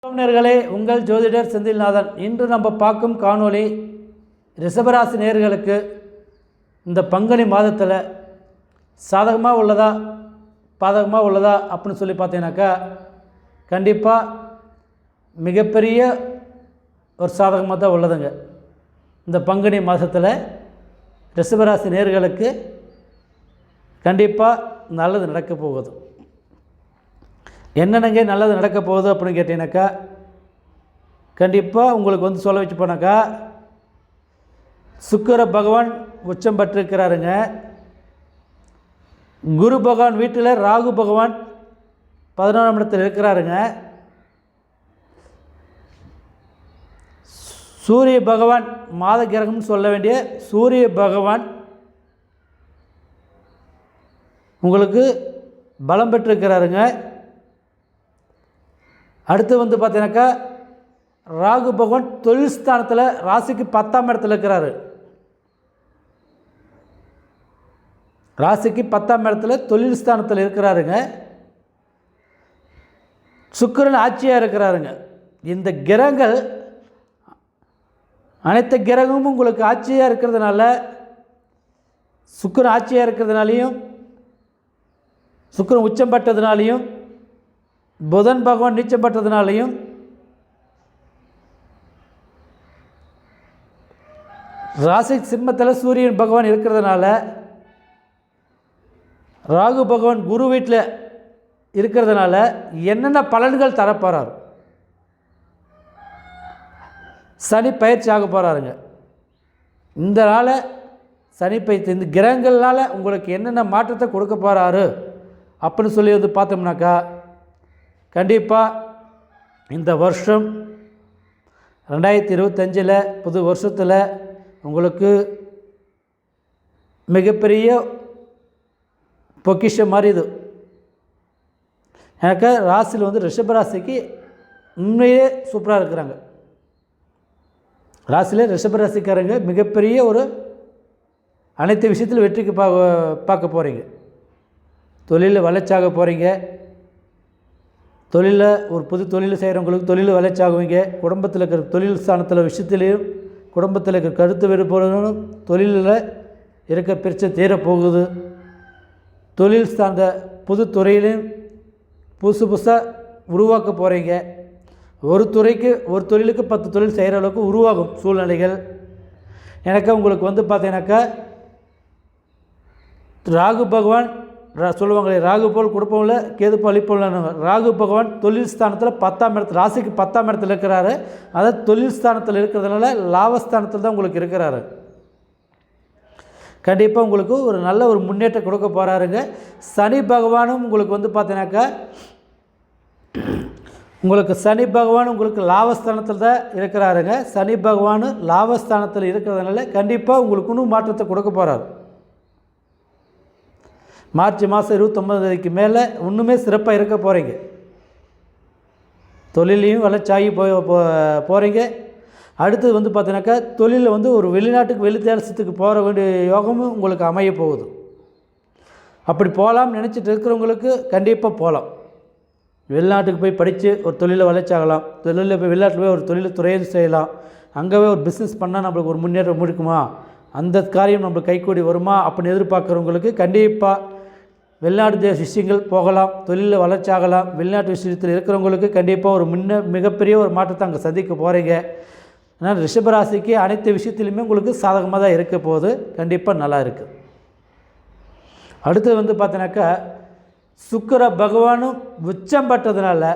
நேயர்களே, உங்கள் ஜோதிடர் செந்தில்நாதன். இன்று நம்ம பார்க்கும் காணொளி ரிஷபராசி நேயர்களுக்கு இந்த பங்குனி மாதத்தில் சாதகமாக உள்ளதா பாதகமாக உள்ளதா அப்படின்னு சொல்லி பார்த்தீங்கன்னாக்கா, கண்டிப்பாக மிகப்பெரிய ஒரு சாதகமாக தான் உள்ளதுங்க. இந்த பங்குனி மாதத்தில் ரிஷபராசி நேயர்களுக்கு கண்டிப்பாக நல்லது நடக்க போகுது. என்னென்னங்க நல்லது நடக்க போகுது அப்படின்னு கேட்டிங்கனாக்கா, கண்டிப்பாக உங்களுக்கு சொல்ல வச்சு போனாக்கா, சுக்கிர பகவான் உச்சம் பெற்றிருக்கிறாருங்க. குரு பகவான் வீட்டில் ராகு பகவான் 11ஆம் இடத்தில் இருக்கிறாருங்க. சூரிய பகவான் மாத கிரகம்னு சொல்ல வேண்டிய சூரிய பகவான் உங்களுக்கு பலம் பெற்றிருக்கிறாருங்க. அடுத்து பார்த்தீங்கன்னாக்கா, ராகு பகவான் தொழில் ஸ்தானத்தில் ராசிக்கு 10ஆம் இடத்துல இருக்கிறாரு. ராசிக்கு 10ஆம் இடத்துல தொழில் ஸ்தானத்தில் இருக்கிறாருங்க. சுக்கிரன் ஆட்சியாக இருக்கிறாருங்க. இந்த கிரகங்கள் அனைத்து கிரகமும் உங்களுக்கு ஆட்சியாக இருக்கிறதுனால, சுக்கிரன் ஆட்சியாக இருக்கிறதுனாலையும், சுக்கிரன் உச்சம் பெற்றதுனாலையும், புதன் பகவான் நீச்சம் பெற்றதுனாலையும், ராசி சிம்மத்தில் சூரியன் பகவான் இருக்கிறதுனால, ராகு பகவான் குரு வீட்டில் இருக்கிறதுனால என்னென்ன பலன்கள் தரப்போகிறார்? சனி பயிற்சி ஆக போகிறாருங்க. இந்த நாளை சனி பயிற்சி இந்த கிரகங்களால் உங்களுக்கு என்னென்ன மாற்றத்தை கொடுக்க போகிறாரு அப்படின்னு சொல்லி பார்த்தோம்னாக்கா, கண்டிப்பாக இந்த வருஷம் 2025 புது வருஷத்தில் உங்களுக்கு மிகப்பெரிய பொக்கிஷம் மாதிரி இது. எனக்கு ராசியில் ரிஷபராசிக்கு உண்மையே சூப்பராக இருக்கிறாங்க. ராசியில் ரிஷபராசிக்காரங்க மிகப்பெரிய ஒரு அனைத்து விஷயத்தில் வெற்றிக்கு பார்க்க போகிறீங்க. தொழிலில் வளர்ச்சியாக போகிறீங்க. தொழிலில் ஒரு புது தொழில் செய்கிறவங்களுக்கு தொழில் வளர்ச்சியாகுவீங்க. குடும்பத்தில் இருக்கிற தொழில் ஸ்தானத்தில் விஷயத்துலேயும், குடும்பத்தில் இருக்கிற கருத்து வேறுபாடுகளும், தொழிலில் இருக்க பிரச்சனை தீரப்போகுது. தொழில் சார்ந்த புது துறையிலையும் புதுசாக உருவாக்க போகிறீங்க. ஒரு தொழிலுக்கு 10 தொழில் செய்கிற அளவுக்கு உருவாகும் சூழ்நிலைகள். எனக்கு உங்களுக்கு பார்த்தீங்கன்னாக்கா, ராகு பகவான் சொல்லுவாங்களே, ராகு போல் கொடுப்போம்ல, கேது போல் அளிப்போம்ல. ராகு பகவான் தொழில் ஸ்தானத்தில் 10ஆம் இடத்துல, ராசிக்கு 10ஆம் இடத்துல இருக்கிறாரு. அதாவது தொழில் ஸ்தானத்தில் இருக்கிறதுனால லாபஸ்தானத்தில் தான் உங்களுக்கு இருக்கிறாரு. கண்டிப்பாக உங்களுக்கு ஒரு நல்ல ஒரு முன்னேற்றம் கொடுக்க போகிறாருங்க. சனி பகவானும் உங்களுக்கு பார்த்தீங்கன்னாக்கா, உங்களுக்கு சனி பகவான் உங்களுக்கு லாபஸ்தானத்தில் தான் இருக்கிறாருங்க. சனி பகவான் லாபஸ்தானத்தில் இருக்கிறதுனால கண்டிப்பாக உங்களுக்கு இன்னும் மாற்றத்தை கொடுக்க போகிறார். மார்ச் மாதம் 29 மேலே இன்னுமே சிறப்பாக இருக்க போகிறீங்க. தொழிலையும் வளர்ச்சியாகி போகிறீங்க. அடுத்தது பார்த்தீங்கன்னாக்கா, தொழிலில் ஒரு வெளிநாட்டுக்கு வெளித்தேசத்துக்கு போகிற வேண்டிய யோகமும் உங்களுக்கு அமைய போகுது. அப்படி போகலாம்னு நினச்சிட்டு இருக்கிறவங்களுக்கு கண்டிப்பாக போகலாம். வெளிநாட்டுக்கு போய் படித்து ஒரு தொழிலை வளர்ச்சி ஆகலாம். தொழிலில் போய் வெளிநாட்டில் போய் ஒரு தொழில் துறையை செய்யலாம். அங்கே ஒரு பிஸ்னஸ் பண்ணால் நம்மளுக்கு ஒரு முன்னேற்றம் இருக்குமா, அந்த காரியம் நம்மளுக்கு கைக்கூடி வருமா அப்படின்னு எதிர்பார்க்குறவங்களுக்கு கண்டிப்பாக வெளிநாட்டு விஷயங்கள் போகலாம். தொழிலில் வளர்ச்சி ஆகலாம். வெளிநாட்டு விஷயத்தில் இருக்கிறவங்களுக்கு கண்டிப்பாக ஒரு மிகப்பெரிய ஒரு மாற்றத்தை அங்கே சந்திக்க போகிறீங்க. அதனால் ரிஷபராசிக்கு அனைத்து விஷயத்துலையுமே உங்களுக்கு சாதகமாக தான் இருக்க போகுது. கண்டிப்பாக நல்லா இருக்குது. அடுத்தது பார்த்தீங்கன்னாக்கா, சுக்கிர பகவானும் உச்சம் பெற்றதுனால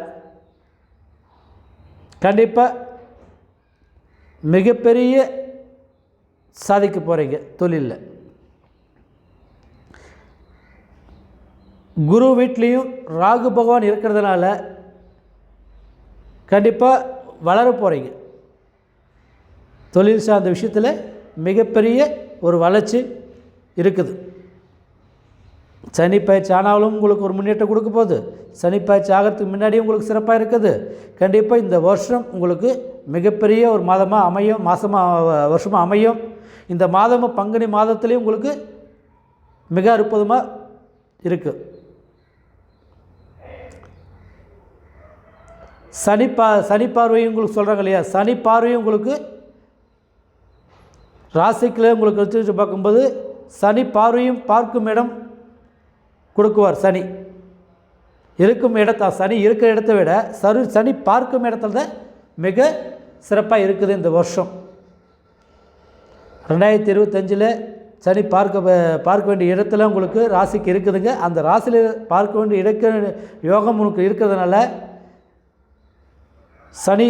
கண்டிப்பாக மிகப்பெரிய சாதிக்க போகிறீங்க தொழிலில். குரு வீட்லேயும் ராகு பகவான் இருக்கிறதுனால கண்டிப்பாக வளர போகிறீங்க. தொழில் சார்ந்த விஷயத்தில் மிகப்பெரிய ஒரு வளர்ச்சி இருக்குது. சனி பயிற்சி ஆனாலும் உங்களுக்கு ஒரு முன்னேற்றம் கொடுக்க போகுது. சனி பயிற்சி ஆகிறதுக்கு முன்னாடியும் உங்களுக்கு சிறப்பாக இருக்குது. கண்டிப்பாக இந்த வருஷம் உங்களுக்கு மிகப்பெரிய ஒரு மாதமாக அமையும், வருஷமாக அமையும். இந்த மாதமும் பங்குனி மாதத்துலேயும் உங்களுக்கு மிக அற்புதமாக இருக்குது. சனி பார்வையும் உங்களுக்கு சொல்கிறாங்க இல்லையா, சனி பார்வையும் உங்களுக்கு ராசிக்கில் உங்களுக்கு வச்சு பார்க்கும்போது சனி பார்வையும் பார்க்கும் இடம் கொடுக்குவார். சனி இருக்கும் சனி இருக்கிற இடத்தை விட சனி பார்க்கும் இடத்துல தான் மிக சிறப்பாக இருக்குது இந்த வருஷம். 2025 சனி பார்க்க வேண்டிய இடத்துல உங்களுக்கு ராசிக்கு இருக்குதுங்க. அந்த ராசியில் பார்க்க வேண்டிய யோகம் உங்களுக்கு இருக்கிறதுனால சனி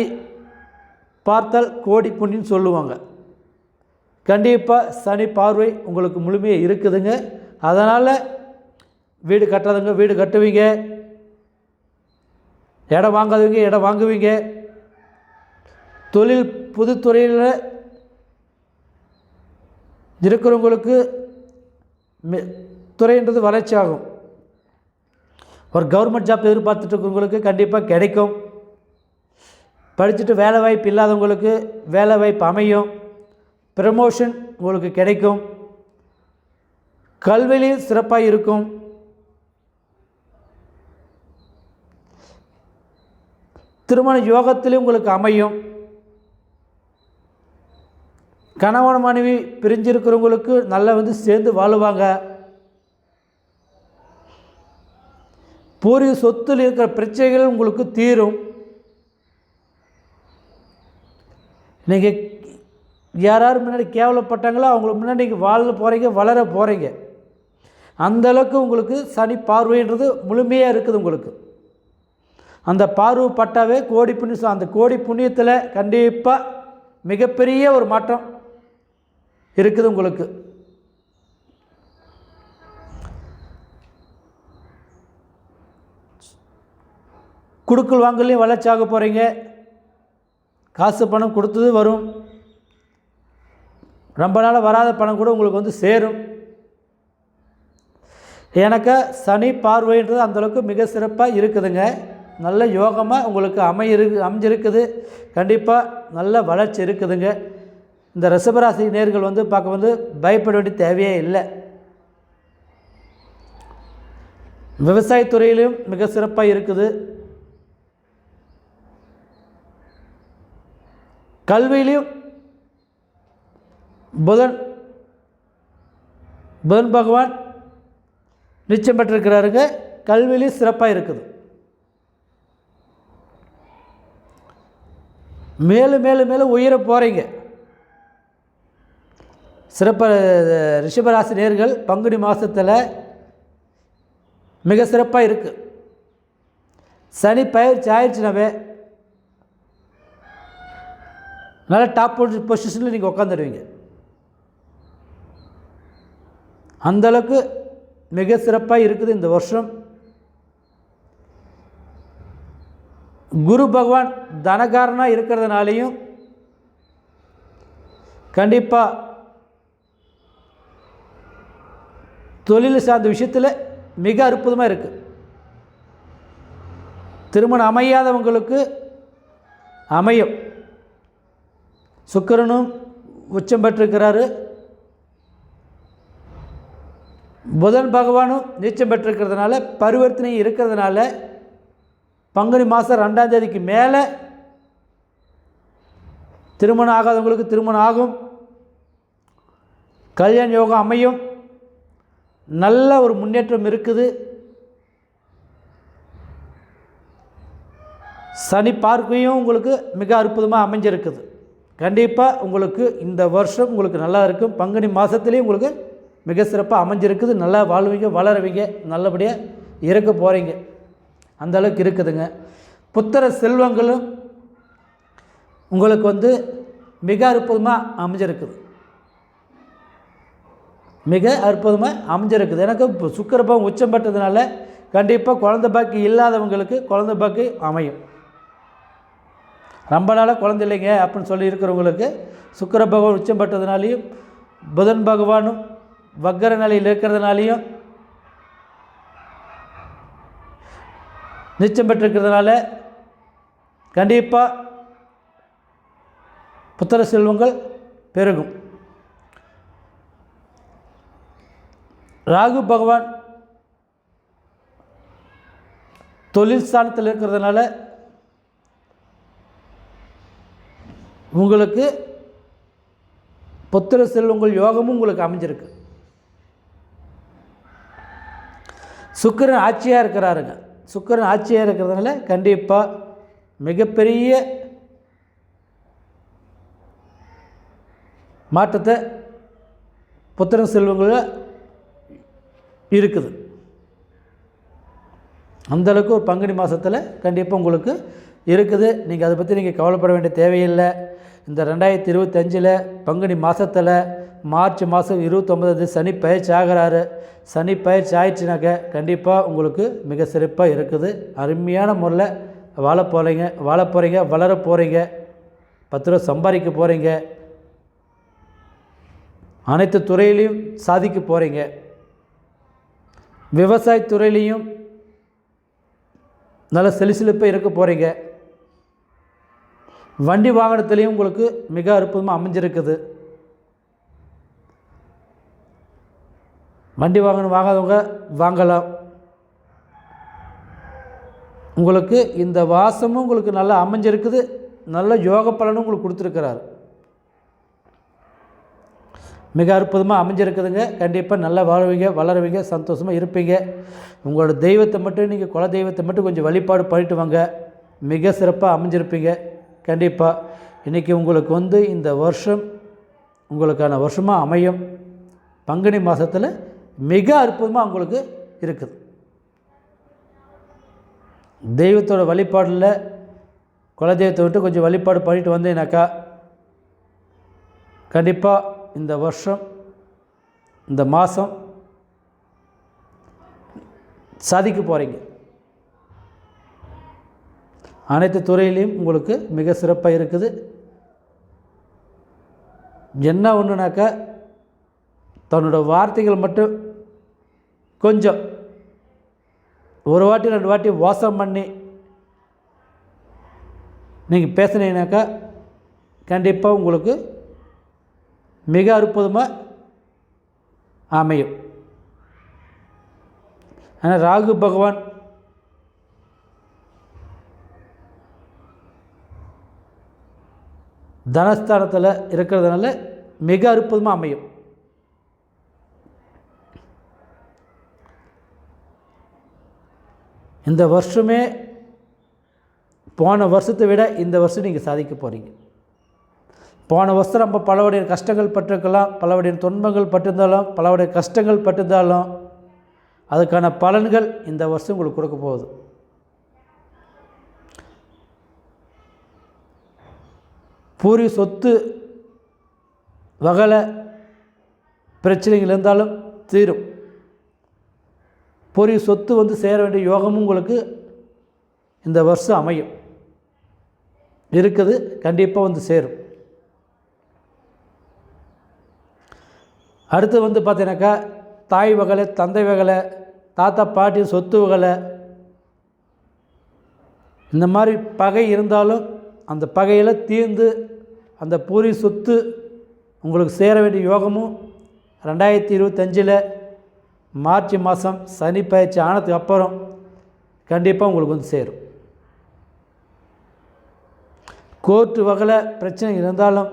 பார்த்தல் கோடி புண்ணின்னு சொல்லுவாங்க. கண்டிப்பாக சனி பார்வை உங்களுக்கு முழுமையாக இருக்குதுங்க. அதனால் வீடு கட்டுறதுங்க வீடு கட்டுவீங்க, இடம் வாங்காதவங்க இடம் வாங்குவீங்க, தொழில் புது துறையில் இருக்கிறவங்களுக்கு துறைன்றது வளர்ச்சி ஆகும். ஒரு கவர்மெண்ட் ஜாப் எதிர்பார்த்துட்டு இருக்கவங்களுக்கு கண்டிப்பாக கிடைக்கும். படிச்சுட்டு வேலை வாய்ப்பு இல்லாதவங்களுக்கு வேலை வாய்ப்பு அமையும். ப்ரமோஷன் உங்களுக்கு கிடைக்கும். கல்வியிலையும் சிறப்பாக இருக்கும். திருமண யோகத்திலையும் உங்களுக்கு அமையும். கணவன் மனைவி பிரிஞ்சிருக்கிறவங்களுக்கு நல்லா சேர்ந்து வாழுவாங்க. பூர்வீக சொத்தில் இருக்கிற பிரச்சனைகள் உங்களுக்கு தீரும். நீங்கள் யாராரு முன்னாடி கேவலப்பட்டாங்களோ அவங்களுக்கு முன்னாடி நீங்கள் வாழ போகிறீங்க, வளர போகிறீங்க. அந்தளவுக்கு உங்களுக்கு சனி பார்வைன்றது முழுமையாக இருக்குது உங்களுக்கு. அந்த பார்வை பட்டாவே கோடி புண்ணியம். அந்த கோடி புண்ணியத்தில் கண்டிப்பாக மிகப்பெரிய ஒரு மாற்றம் இருக்குது உங்களுக்கு. குடுக்கல் வாங்கலையும் வளர்ச்சி ஆக போகிறீங்க. காசு பணம் கொடுத்தது வரும். ரொம்ப நாள் வராத பணம் கூட உங்களுக்கு சேரும். எனக்கு சனி பார்வைன்றது அந்தளவுக்கு மிக சிறப்பாக இருக்குதுங்க. நல்ல யோகமாக உங்களுக்கு அமைஞ்சிருக்குது. கண்டிப்பாக நல்ல வளர்ச்சி இருக்குதுங்க. இந்த ரிஷபராசி நேர்கள் பார்க்க பயப்பட வேண்டிய தேவையே இல்லை. விவசாயத்துறையிலும் மிக சிறப்பாக இருக்குது. கல்வியிலையும் புதன் பகவான் நிச்சயம் பெற்றிருக்கிறாருங்க. கல்வியிலையும் சிறப்பாக இருக்குது. மேலும் மேலும் மேலும் உயர போகிறீங்க. சிறப்பாக ரிஷபராசி நேர்கள் பங்குனி மாதத்தில் மிக சிறப்பாக இருக்குது. சனி பயிற்சி ஆயிடுச்சுனாவே நல்ல டாப் பொசிஷனில் நீங்கள் உட்காந்துடுவீங்க. அந்தளவுக்கு மிக சிறப்பாக இருக்குது இந்த வருஷம். குரு பகவான் தனகாரனாக இருக்கிறதுனாலையும் கண்டிப்பாக தொழில் சார்ந்த விஷயத்தில் மிக அற்புதமாக இருக்குது. திருமணம் அமையாதவங்களுக்கு அமையும். சுக்கிரனும் உச்சம் பெற்றிருக்கிறாரு. புதன் பகவானும் நீச்சம் பெற்றிருக்கிறதுனால பரிவர்த்தனை இருக்கிறதுனால பங்குனி மாதம் 2ஆம் தேதிக்கு மேலே திருமணம் ஆகாதவங்களுக்கு திருமணம் ஆகும். கல்யாண யோகம் அமையும். நல்ல ஒரு முன்னேற்றம் இருக்குது. சனி பார்க்கையும் உங்களுக்கு மிக அற்புதமாக அமைஞ்சிருக்குது. கண்டிப்பாக உங்களுக்கு இந்த வருஷம் உங்களுக்கு நல்லா இருக்கும். பங்குனி மாதத்துலேயும் உங்களுக்கு மிக சிறப்பாக அமைஞ்சிருக்குது. நல்லா வாழ்வீங்க, வளருவீங்க, நல்லபடியாக இருக்க போகிறீங்க. அந்தளவுக்கு இருக்குதுங்க. புத்திர செல்வங்களும் உங்களுக்கு மிக அற்புதமாக அமைஞ்சிருக்குது. மிக அற்புதமாக அமைஞ்சிருக்குது. எனக்கு இப்போ சுக்கிரபவன் உச்சம் பெற்றதுனால கண்டிப்பாக குழந்தை பாக்கி இல்லாதவங்களுக்கு குழந்தை பாக்கி அமையும். ரொம்ப நாளாக குழந்தை இல்லைங்க அப்படின்னு சொல்லி இருக்கிறவங்களுக்கு சுக்கிர பகவான் உச்சம் பெற்றதுனாலையும் புதன் பகவானும் வக்கர நிலையில் இருக்கிறதுனாலையும் நிச்சயம் பெற்றிருக்கிறதுனால கண்டிப்பாக புத்திர செல்வங்கள் பெருகும். ராகு பகவான் தொழில் ஸ்தானத்தில் இருக்கிறதுனால உங்களுக்கு புத்திர செல்வங்கள் யோகமும் உங்களுக்கு அமைஞ்சிருக்கு. சுக்கிரன் ஆட்சியாக இருக்கிறாருங்க. சுக்கிரன் ஆட்சியாக இருக்கிறதுனால கண்டிப்பாக மிகப்பெரிய மாற்றத்தை புத்திர செல்வங்களில் இருக்குது. அந்தளவுக்கு ஒரு பங்குனி மாதத்தில் கண்டிப்பாக உங்களுக்கு இருக்குது. நீங்கள் அதை பற்றி நீங்கள் கவலைப்பட வேண்டிய தேவையில்லை. இந்த 2025 பங்குனி மாதத்தில் மார்ச் மாதம் 29 சனி பயிற்சி ஆகிறாரு. சனி பயிற்சி ஆயிடுச்சுனாக்க கண்டிப்பாக உங்களுக்கு மிக சிறப்பாக இருக்குது. அருமையான முறையில் வாழ போகிறீங்க, வளர போகிறீங்க, 10 ரூபா சம்பாதிக்க போகிறீங்க, அனைத்து துறையிலையும் சாதிக்க போகிறீங்க. விவசாயத்துறையிலையும் நல்ல செழிப்பாக இருக்க போகிறீங்க. வண்டி வாகனத்துலேயும் உங்களுக்கு மிக அற்புதமாக அமைஞ்சிருக்குது. வண்டி வாகனம் வாங்காதவங்க வாங்கலாம். உங்களுக்கு இந்த வாசமும் உங்களுக்கு நல்லா அமைஞ்சிருக்குது. நல்ல யோக பலனும் உங்களுக்கு கொடுத்துருக்கிறார். மிக அற்புதமாக அமைஞ்சிருக்குதுங்க. கண்டிப்பாக நல்லா வாழ்வீங்க, வளருவீங்க, சந்தோஷமாக இருப்பீங்க. உங்களோட தெய்வத்தை மட்டும் நீங்கள் குல தெய்வத்தை மட்டும் கொஞ்சம் வழிபாடு பண்ணிட்டு வாங்க. மிக சிறப்பாக அமைஞ்சிருப்பீங்க. கண்டிப்பாக இன்றைக்கி உங்களுக்கு இந்த வருஷம் உங்களுக்கான வருஷமாக அமையும். பங்குனி மாதத்தில் மிக அற்புதமாக உங்களுக்கு இருக்குது. தெய்வத்தோட வழிபாடில் குலதெய்வத்தை விட்டு கொஞ்சம் வழிபாடு பண்ணிட்டு வந்தீங்கன்னாக்கா கண்டிப்பாக இந்த வருஷம் இந்த மாதம் சாதிக்க போகிறீங்க. அனைத்து துறையிலையும் உங்களுக்கு மிக சிறப்பாக இருக்குது. என்ன ஒன்றுனாக்கா தன்னோட வார்த்தைகள் மட்டும் கொஞ்சம் ஒரு வாட்டி 2 வாட்டி வாசம் பண்ணி நீங்கள் பேசுனீங்கனாக்கா கண்டிப்பாக உங்களுக்கு மிக அற்புதமாக அமையும். ஆனால் ராகு பகவான் தனஸ்தானத்தில் இருக்கிறதுனால மிக அற்புதமாக அமையும். இந்த வருஷமே போன வருஷத்தை விட இந்த வருஷம் நீங்கள் சாதிக்க போகிறீங்க. போன வருஷம் நம்ம பலவடைய கஷ்டங்கள் பட்டிருக்கலாம், பலவடைய துன்பங்கள் பட்டிருந்தாலும், பலவடைய கஷ்டங்கள் பட்டிருந்தாலும் அதுக்கான பலன்கள் இந்த வருஷம் உங்களுக்கு கொடுக்க போகுது. பூர்வீக சொத்து வகையில் பிரச்சனைகள் இருந்தாலும் தீரும். பூர்வீக சொத்து சேர வேண்டிய யோகமும் உங்களுக்கு இந்த வருஷம் அமையும் இருக்குது. கண்டிப்பாக சேரும். அடுத்து பார்த்தீங்கன்னாக்கா தாய் வகையில், தந்தை வகையில், தாத்தா பாட்டி சொத்து வகையில் இந்த மாதிரி பகை இருந்தாலும் அந்த பகையில் தீர்ந்து அந்த பூர்வீக சொத்து உங்களுக்கு சேர வேண்டிய யோகமும் 2025 மார்ச் மாதம் சனி பயிற்சி ஆனதுக்கு அப்புறம் கண்டிப்பாக உங்களுக்கு சேரும். கோர்ட்டு வகையில் பிரச்சனை இருந்தாலும்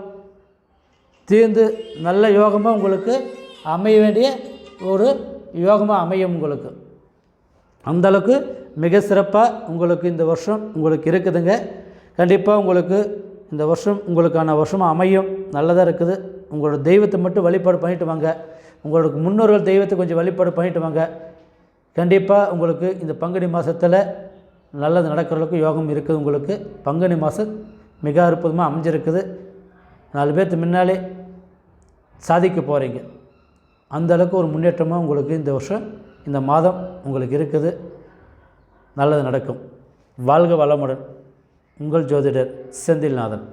தீர்ந்து நல்ல யோகமாக உங்களுக்கு அமைய வேண்டிய ஒரு யோகமாக அமையும். உங்களுக்கு அந்தளவுக்கு மிக சிறப்பாக உங்களுக்கு இந்த வருஷம் உங்களுக்கு இருக்குதுங்க. கண்டிப்பாக உங்களுக்கு இந்த வருஷம் உங்களுக்கான வருஷமாக அமையும். நல்லதாக இருக்குது. உங்களோட தெய்வத்தை மட்டும் வழிபாடு பண்ணிட்டு வாங்க. உங்களுக்கு முன்னோர்கள் தெய்வத்தை கொஞ்சம் வழிபாடு பண்ணிட்டு வாங்க. கண்டிப்பாக உங்களுக்கு இந்த பங்குனி மாதத்தில் நல்லது நடக்கிறதுக்கு யோகம் இருக்குது. உங்களுக்கு பங்குனி மாதம் மிக அற்புதமாக அமைஞ்சிருக்குது. 4 பேர்த்து முன்னாலே சாதிக்க போகிறீங்க. அந்தளவுக்கு ஒரு முன்னேற்றமாக உங்களுக்கு இந்த வருஷம் இந்த மாதம் உங்களுக்கு இருக்குது. நல்லது நடக்கும். வாழ்க வளமுடன். உங்கள் ஜோதிடர் செந்தில்நாதன்.